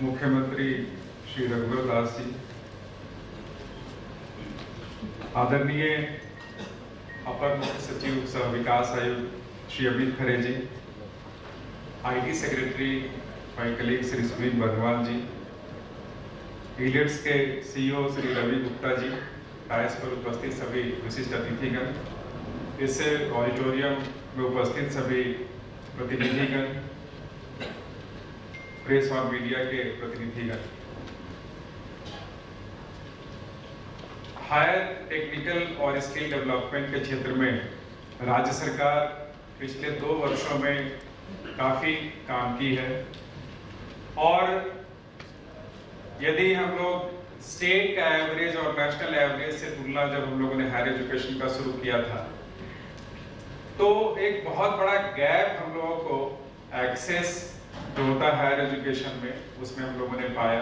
मुख्यमंत्री श्री रघुवर दास जी, आदरणीय अपर मुख्य सचिव सह विकास आयुक्त Shri Amit Khare ji, IT secretary my colleague Shri Sunil Barnwal ji, Elliots के सीईओ श्री रवि गुप्ता जी, डायस पर उपस्थित सभी विशिष्ट अतिथिगण, इस ऑडिटोरियम में उपस्थित सभी प्रतिनिधिगण, प्रेस और मीडिया के प्रतिनिधिगण, हायर टेक्निकल और स्किल डेवलपमेंट के क्षेत्र में राज्य सरकार पिछले 2 वर्षों में काफी काम की है। और यदि हम लोग स्टेट का एवरेज और नेशनल एवरेज से तुलना जब हम लोगों ने हायर एजुकेशन का शुरू किया था, तो एक बहुत बड़ा गैप हम लोगों को एक्सेस जो होता है हायर एजुकेशन में, उसमें हम लोगों ने पाया।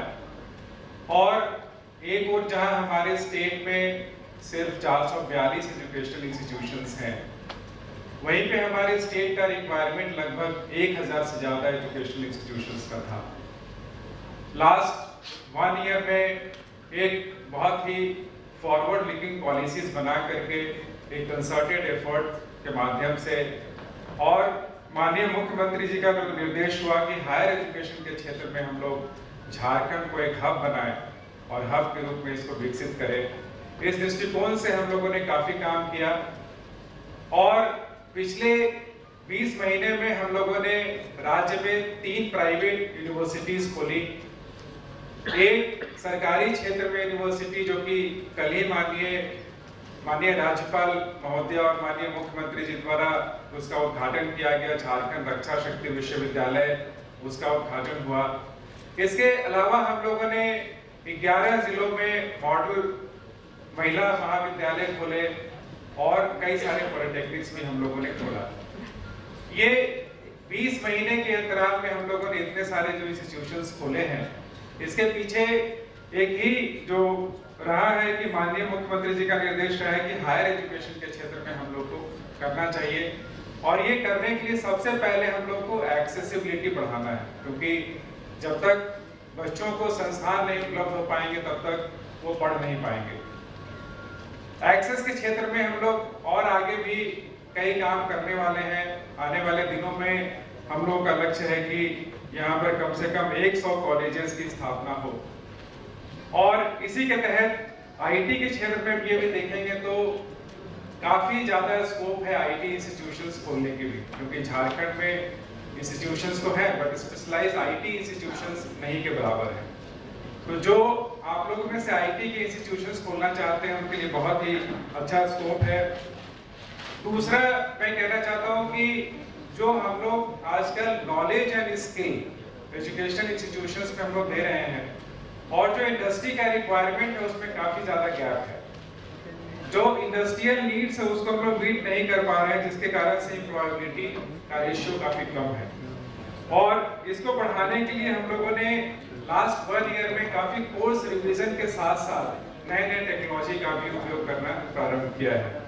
और एक और जहां हमारे स्टेट में सिर्फ 442 एजुकेशनल इंस्टीट्यूशंस हैं, वहीं पे हमारे स्टेट का रिक्वायरमेंट लगभग 1000 से ज्यादा एजुकेशनल इंस्टीट्यूशंस का था। लास्ट 1 ईयर में एक बहुत ही फॉरवर्ड लुकिंग पॉलिसीज बना करके एक कंसर्टेड एफर्ट के माध्यम से और माननीय मुख्यमंत्री जी का जो निर्देश हुआ कि हायर एजुकेशन के क्षेत्र में हम लोग झारखंड को एक हब बनाएं और हब के रूप में इसको विकसित करें, इस दृष्टिकोण से हम लोगों ने काफी काम किया। और पिछले 20 महीने में हम लोगों ने राज्य में 3 प्राइवेट यूनिवर्सिटीज खोली। एक सरकारी क्षेत्र में यूनिवर्सिटी जो कि कल ही माननीय राज्यपाल महोदय और माननीय मुख्यमंत्री जी द्वारा उसका उद्घाटन किया गया, झारखंड रक्षा शक्ति विश्वविद्यालय, उसका उद्घाटन हुआ। इसके अलावा हम लोगों ने 11 जिलों में मॉडल महिला महाविद्यालय खोले और कई सारे पॉलिटेक्निक्स भी हम लोगों ने खोला। ये 20 महीने के अंतराल में हम लोगों ने इतने सारे जो इंस्टीट्यूशंस खोले हैं, इसके पीछे एक ही जो रहा है कि माननीय मुख्यमंत्री जी का निर्देश रहा है कि हायर एजुकेशन के क्षेत्र में हम लोग को करना चाहिए। और ये करने के लिए सबसे पहले हम लोग को एक्सेसिबिलिटी बढ़ाना है, क्योंकि जब तक बच्चों को संस्थान नहीं उपलब्ध हो पाएंगे तब तक वो पढ़ नहीं पाएंगे। एक्सेस के क्षेत्र में हम लोग और आगे भी कई काम करने वाले हैं। आने वाले दिनों में हम लोगों का लक्ष्य है कि यहाँ पर कम से कम 100 कॉलेजेस की स्थापना हो। और इसी के तहत आईटी के क्षेत्र में भी अभी देखेंगे तो काफी ज्यादा स्कोप है आईटी इंस्टीट्यूशंस खोलने के लिए, क्योंकि झारखंड में इंस्टीट्यूशंस तो है बट स्पेशलाइज्ड आईटी इंस्टीट्यूशंस नहीं के बराबर है। तो जो आप लोगों में से आईटी के इंस्टीट्यूशंस खोलना चाहते हैं उनके लिए बहुत ही अच्छा स्कोप है। दूसरा मैं कहना चाहता हूं कि जो हम लोग आजकल knowledge and skill education institutions में हम लोग दे रहे हैं और जो इंडस्ट्री का रिक्वायरमेंट है उसमें काफी ज्यादा गैप है। जो इंडस्ट्रियल नीड्स है उसको हम लोग मीट नहीं कर पा रहे हैं, जिसके कारण से एम्प्लॉयबिलिटी का रेशियो काफी कम है। और इसको बढ़ाने के लिए हम लोगों ने लास्ट 1 ईयर में काफी कोर्स रिवीजन के साथ साथ नए टेक्नोलॉजी का भी उपयोग करना प्रारंभ किया है।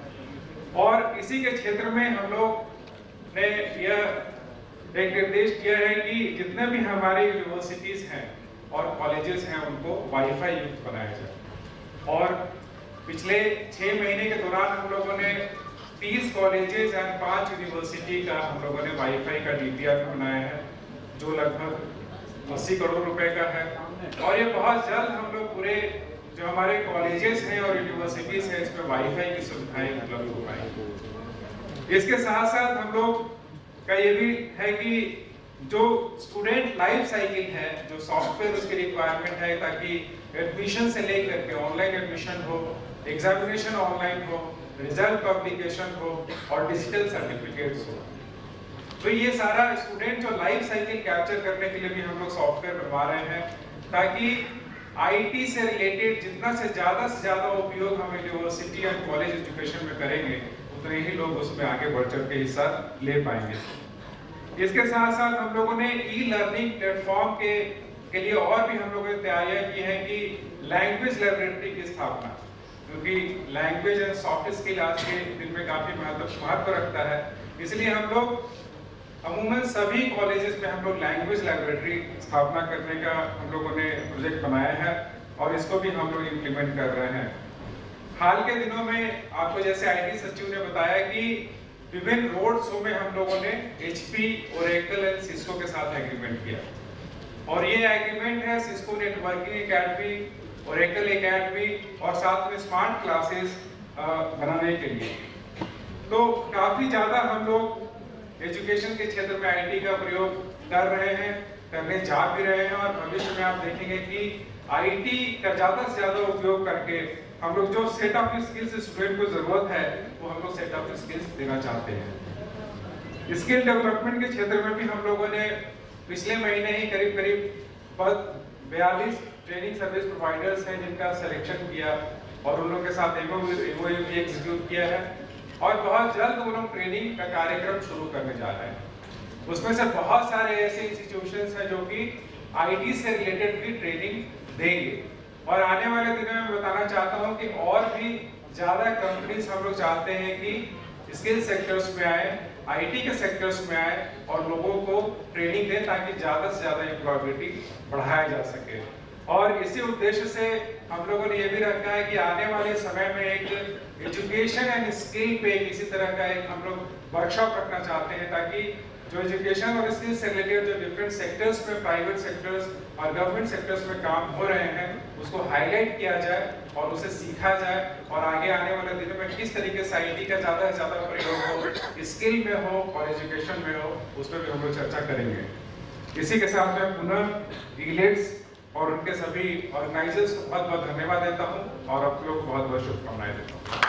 और इसी के क्षेत्र में हम लोग ने यह एक निर्देश किया है कि जितने भी हमारे यूनिवर्सिटीज हैं और कॉलेजेस हैं उनको वाईफाई युक्त बनाया जाए। और पिछले 6 महीने के दौरान हम लोगों ने 30 कॉलेजेस एंड 5 यूनिवर्सिटी का हम लोगों ने वाईफाई का डीपीआर बनाया है, जो लगभग 80 करोड़ रुपए का है। और ये बहुत जल्द हम लोग पूरे जो हमारे कॉलेजेस हैं और यूनिवर्सिटीज हैं इसमें वाईफाई की सुविधाएं उपलब्ध हो पाएंगी। इसके साथ साथ हम लोग का ये भी है कि जो स्टूडेंट लाइफ साइकिल है, जो सॉफ्टवेयर उसकी रिक्वायरमेंट है, ताकि एडमिशन से लेकर के ऑनलाइन एडमिशन हो, एग्जामिनेशन ऑनलाइन हो, रिजल्ट पब्लिकेशन हो और डिजिटल सर्टिफिकेट्स हो। तो ये सारा स्टूडेंट जो लाइफ साइकिल कैप्चर करने के लिए भी हम लोग सॉफ्टवेयर बनवा रहे हैं, ताकि आईटी से रिलेटेड जितना से ज्यादा उपयोग हम यूनिवर्सिटी एंड कॉलेज एजुकेशन में करेंगे उतने ही लोग उसमें आगे बढ़ चढ़ के हिस्सा ले पाएंगे। इसके साथ साथ हम लोगों ने ई लर्निंग प्लेटफॉर्म के लिए और भी हम लोगों ने तैयारियां की है कि लैंग्वेज लेबोरेटरी की स्थापना, क्योंकि लैंग्वेज एंड सॉफ्ट स्किल आज के दिन में काफी महत्व रखता है। इसलिए हम लोग अमूमन सभी कॉलेजेस में हम लोग लैंग्वेज लाइब्रेटरी स्थापना करने का हम लोगों ने प्रोजेक्ट बनाया है और इसको भी हम लोग इम्प्लीमेंट कर रहे हैं। हाल के दिनों में आपको जैसे आईटी सचिव ने बताया कि विभिन्न रोड शो में हम लोगों ने HP, ओरेकल एंड सिस्को के साथ एग्रीमेंट किया और ये एग्रीमेंट है Cisco networking academy, Oracle academy और साथ में स्मार्ट क्लासेस बनाने के लिए। तो काफी ज्यादा हम लोग एजुकेशन के क्षेत्र में आईटी का प्रयोग कर रहे हैं, करने जा भी रहे हैं और भविष्य में आप देखेंगे कि आईटी का ज्यादा से ज्यादा उपयोग करके हम लोग जो सेट ऑफ स्किल्स स्टूडेंट को जरूरत है वो हम लोग सेट ऑफ स्किल्स देना चाहते हैं। स्किल डेवलपमेंट के क्षेत्र में भी हम लोगों ने पिछले महीने ही करीब 42 ट्रेनिंग सर्विस प्रोवाइडर्स हैं जिनका सिलेक्शन किया और उन लोगों के साथ एमओयू भी एग्जीक्यूट किया है और बहुत जल्द वो लोग ट्रेनिंग का कार्यक्रम शुरू करने जा रहे हैं। उसमें से बहुत सारे ऐसे इंस्टीट्यूशंस हैं जो कि आईटी से रिलेटेड भी ट्रेनिंग देंगे और आने वाले दिनों में बताना चाहता हूं कि और भी ज्यादा कंपनीज हम लोग चाहते हैं कि स्किल सेक्टर्स में आए, आईटी के सेक्टर्स में आए और लोगों को ट्रेनिंग दें ताकि ज्यादा से ज्यादा एम्प्लॉयबिलिटी बढ़ाया जा सके। और इसी उद्देश्य से हम लोगों ने ये भी रखा है कि आने वाले समय में एक एजुकेशन एंड स्किल पे किसी तरह का एक हम लोग वर्कशॉप रखना चाहते हैं ताकि जो एजुकेशन और स्किल से रिलेटेड जो डिफरेंट सेक्टर्स में, प्राइवेट सेक्टर्स और गवर्नमेंट सेक्टर्स में काम हो रहे हैं उसको हाईलाइट किया जाए और उसे सीखा जाए और आगे आने वाले दिनों में किस तरीके से आईटी का ज्यादा से ज्यादा प्रयोग हो, स्किल में हो और एजुकेशन में हो, उस पर भी हम लोग चर्चा करेंगे। इसी के साथ मैं पुनः इग्लेट्स और उनके सभी ऑर्गेनाइजर्स को बहुत बहुत धन्यवाद देता हूं और आप लोग को बहुत बहुत शुभकामनाएं देता हूं।